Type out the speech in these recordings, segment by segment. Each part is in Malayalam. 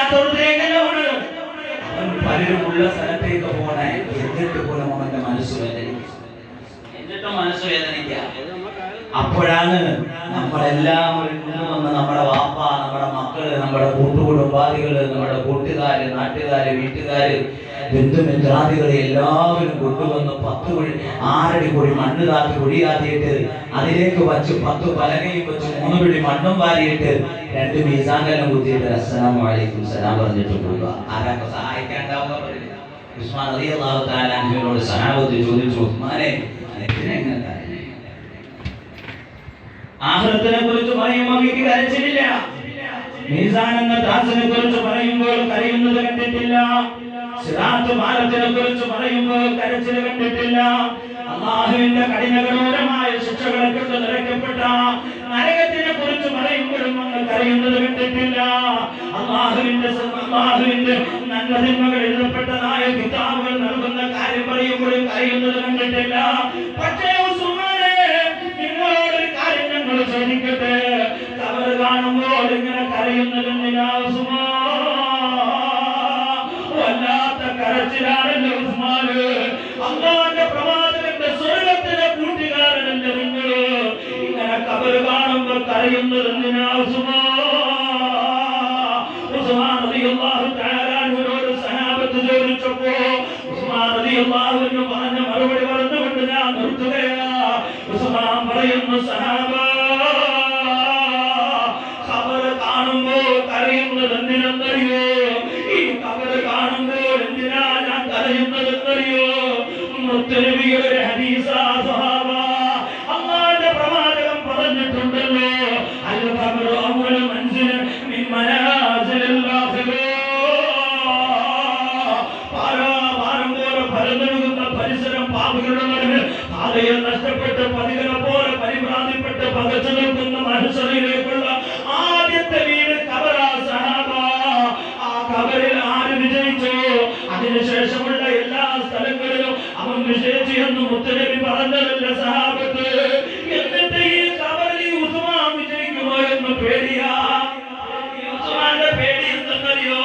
ഇല്ലാത്തവരിലേക്കല്ലാണ് അവൻ പലരുമുള്ള സ്ഥലത്തേക്ക് പോണേ. എന്നിട്ട് പോലും അവന്റെ മനസ്സ് വേദനിക്കുക. അപ്പോഴാണ് നമ്മളെല്ലാവരും കൊണ്ടുവന്ന് നമ്മുടെ വാപ്പ, നമ്മുടെ മക്കള്, നമ്മുടെ കൂട്ടുകുടുംബാദികള്, നമ്മുടെ കൂട്ടുകാര്, നാട്ടുകാര്, വീട്ടുകാര്, ബന്ധുമിത്രാദികളെ എല്ലാവരും കൊണ്ടുവന്ന് 10 കുഴി 6 അടി കുഴി മണ്ണ് താത്തി കുഴിയാത്തിയിട്ട് അതിലേക്ക് വച്ച് 10 പലകയും വെച്ച് 3 പിടി മണ്ണും വാരിയിട്ട് 2 മീസാങ്കലം കുത്തിയിട്ട് അസ്സലാമു അലൈക്കും സലാം പറഞ്ഞിട്ട് പോവുക. ആരാക്കെ സഹായിക്കാണ്ടാവുക? ഉസ്മാൻ റളിയല്ലാഹു തആല അൻഹുവിനോട് സഹാബത്ത് ചോദിച്ചു, ഉസ്മാനെ എങ്ങനെ ആഖിറത്തിനെ കുറിച്ച് പറയുമ്പോൾ എനിക്ക് കരച്ചിലില്ല, മീസാൻ എന്ന ത്രാസിനെ കുറിച്ച് പറയുമ്പോൾ കരയുന്നത് കണ്ടിട്ടില്ല, സിറാത്ത് പാലത്തിനെ കുറിച്ച് പറയുമ്പോൾ കരച്ചിൽ കണ്ടിട്ടില്ല, അല്ലാഹുവിന്റെ കഠിനകഠോരമായ ശിക്ഷകളെ കൊണ്ട് നിറയ്ക്കപ്പെട്ട നരകത്തിനെ കുറിച്ച് പറയുമ്പോഴും അങ്ങ് കരയുന്നത് കണ്ടിട്ടില്ല, അല്ലാഹുവിന്റെ നന്മതിന്മകൾ എഴുതപ്പെട്ടതായ കിതാബുകൾ നൽകുന്ന കാര്യം പറയുമ്പോഴും കരയുന്നത് കണ്ടിട്ടില്ല. പക്ഷേ നിങ്ങളോടൊരു കാര്യം ഞങ്ങൾ ചോദിക്കട്ടെ, ഖബർ കാണുമ്പോൾ ഇങ്ങനെ കരയുന്നത് എന്തിനാ ഉസ്മാൻ? വല്ലാത്ത കരച്ചിലാണല്ലോ ഉസ്മാന്. അല്ലാഹുവിന്റെ പ്രവാചകന്റെ സ്വർഗ്ഗത്തിലെ കൂട്ടുകാരനല്ലേ നിങ്ങൾ? ഇങ്ങനെ ഖബർ കാണുമ്പോൾ കരയുന്നത് എന്തിനാ ഉസ്മാൻ? ഉസ്മാൻ റളിയല്ലാഹു തആല അൻഹുവിനോട് സഹാബത്ത് ചോദിച്ചപ്പോ ഉസ്മാൻ റളിയല്ലാഹു അൻഹു പറഞ്ഞ മറുപടി പറഞ്ഞുകൊണ്ട് ഞാൻ നിർത്തുകയാ. ഉസ്മാൻ പറയുന്നു, സഹാബ, ഖബർ കാണുമ്പോൾ കരയുന്നത് എന്തിനെന്നറിയോ? ഈ ഖബർ കാണുമ്പോൾ എന്തിനാ ഞാൻ കരയുന്നതെന്നറിയോ? മുത്തനബിയുടെ ഒരു ഹദീസാ സഹാബ, അല്ലാഹുവിന്റെ പ്രവാചകൻ പറഞ്ഞിട്ടുണ്ടല്ലോ, അൽ ഖബറു അവ്വലു മൻസിലിൻ മിൻ മനാസിലിൽ ആഖിറ. പാരാവാരം പോലെ പരന്നൊഴുകുന്ന പരിസരം പാപികളുടെ നടുവിൽ പാതയിൽ നഷ്ടപ്പെട്ട് പതികളെ പോലെ പരിഭ്രാന്തിപ്പെട്ട് പകച്ചു നിൽക്കുന്ന മനുഷ്യരിലേക്കുള്ള ആദ്യത്തെ വീട് ഖബറാ സഹാബ. ആ ഖബറിൽ ആര് വിജയിച്ചോ അതിനുശേഷമുള്ള എല്ലാ സ്ഥലങ്ങളിലും അവൻ വിജയിച്ചു എന്ന് മുത്തനബി പറഞ്ഞതല്ല സഹാബത്ത്. എന്നിട്ട് ഈ ഖബറിൽ ഉസ്മാൻ വിജയിക്കുമോ എന്ന് പേടിയാ. ഉസ്മാന്റെ പേടി എന്തെന്നറിയോ?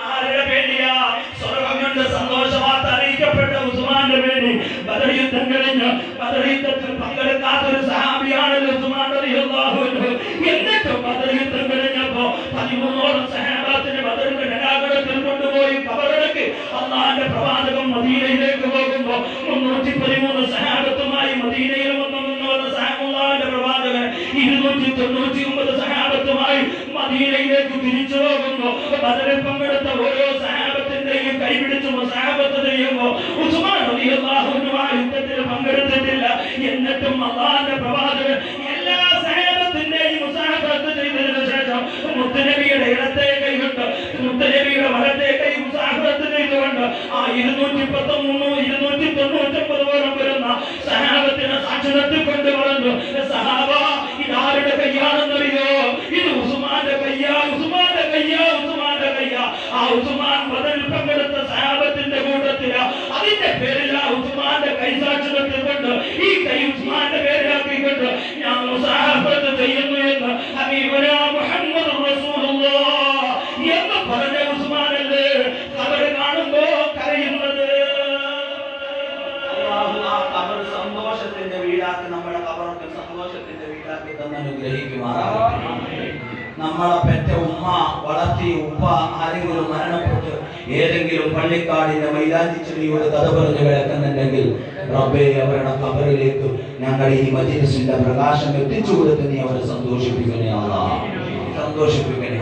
ആരുടെ പേടിയാ? സ്വർഗ്ഗം കൊണ്ട് സന്തോഷ വാർത്ത അറിയിക്കപ്പെട്ട ഉസ്മാന്റെ പേടി. ബദർ യുദ്ധം കഴിഞ്ഞ് ബദർ യുദ്ധത്തിൽ പങ്കെടുക്കാത്തൊരു സഹാബിയാണല്ലോ ഉസ്മാൻ റളിയല്ലാഹു അൻഹു. എന്നിട്ട് ബദർ യുദ്ധം കഴിഞ്ഞപ്പോ 13ഓളം സഹാബത്തിനെ ബദറിന്റെ രണാങ്കണത്തിൽ കൊണ്ടുപോയി ഖബറടക്കി. അല്ലാഹുവിന്റെ പ്രവാചകൻ മദീനയിലേക്ക് പോകുമ്പോ 313 സഹാബത്തുമായി മദീനയിൽ വന്ന അല്ലാഹുവിന്റെ പ്രവാചകൻ 299 സഹാബത്തുമായി മദീനയിലേക്ക് തിരിച്ചു പോകുമ്പോ ബദറിൽ പങ്കെടുത്ത ഓരോ സഹാബത്തിന്റെയും കൈപിടിച്ചു മുസാഹബത്ത് ചെയ്യുമ്പോ ഉസ്മാൻ റളിയല്ലാഹു അൻഹു ആ യുദ്ധത്തിൽ പങ്കെടുത്തിട്ടില്ല. എന്നിട്ടും അല്ലാഹുവിന്റെ പ്രവാചകൻ എല്ലാ സഹാബത്തിന്റെയും മുസാഹബത്ത് ചെയ്തതിനു ശേഷം മുത്തനബിയുടെ ഇടത്തെ കൈ കൊണ്ട് മുത്തനബിയുടെ വലത്തെ കൈ മുസാഹബത്ത് ചെയ്തുകൊണ്ട് ആ 299 വരുന്ന സഹാബത്തിനെ സാക്ഷി നിർത്തിക്കൊണ്ട് പറഞ്ഞു, സഹാബ, ഇതാരുടെ കയ്യാണെന്നറിയോ? ഇത് ഉസ്മാന്റെ കയ്യാ, ഉസ്മാന്റെ കയ്യാ, ഉസ്മാന്റെ കയ്യാ. ആ ഉസ്മാൻ ബദറിൽ പങ്കെടുത്ത സഹാബത്തിന്റെ കൂട്ടത്തിലാ. അതിന്റെ പേരിൽ ആ ഉസ്മാന്റെ കൈ സാക്ഷി നിർത്തിക്കൊണ്ട് ഈ കൈ ഉസ്മാന്റെ പേരിലാക്കിക്കൊണ്ട് ഞാൻ മുസാഹബത്ത് ചെയ്യുന്നു എന്ന് ഹബീബുനാ മുഹമ്മദ് റസൂലുള്ളാഹ് എന്ന് പറഞ്ഞ ഉസ്മാനല്ലേ ഖബർ കാണുമ്പോ കരയുന്നത്? അല്ലാഹു ആ ഖബർ സന്തോഷത്തിന്റെ വീടാക്കി, നമ്മുടെ ഖബറൊക്കെ സന്തോഷത്തിന്റെ വീടാക്കി തന്നനുഗ്രഹിക്കുമാറാകട്ടെ. നമ്മളെ പെറ്റ ഉമ്മ, വളർത്തിയ ഉപ്പ ആരെങ്കിലും മരണപ്പെട്ട് ഏതെങ്കിലും പള്ളിക്കാടിന്റെ മൈലാഞ്ചി ചെടിയോട് കഥ പറഞ്ഞു കിടക്കുന്നുണ്ടെങ്കിൽ റബ്ബേ, അവരുടെ ഖബറിലേക്ക് ഞങ്ങൾ ഈ മജ്‌ലിസിന്റെ പ്രകാശം എത്തിച്ചു കൊടുത്ത് നീ അവരെ സന്തോഷിപ്പിക്കണേ അല്ലാഹ്, സന്തോഷിപ്പിക്കണേ.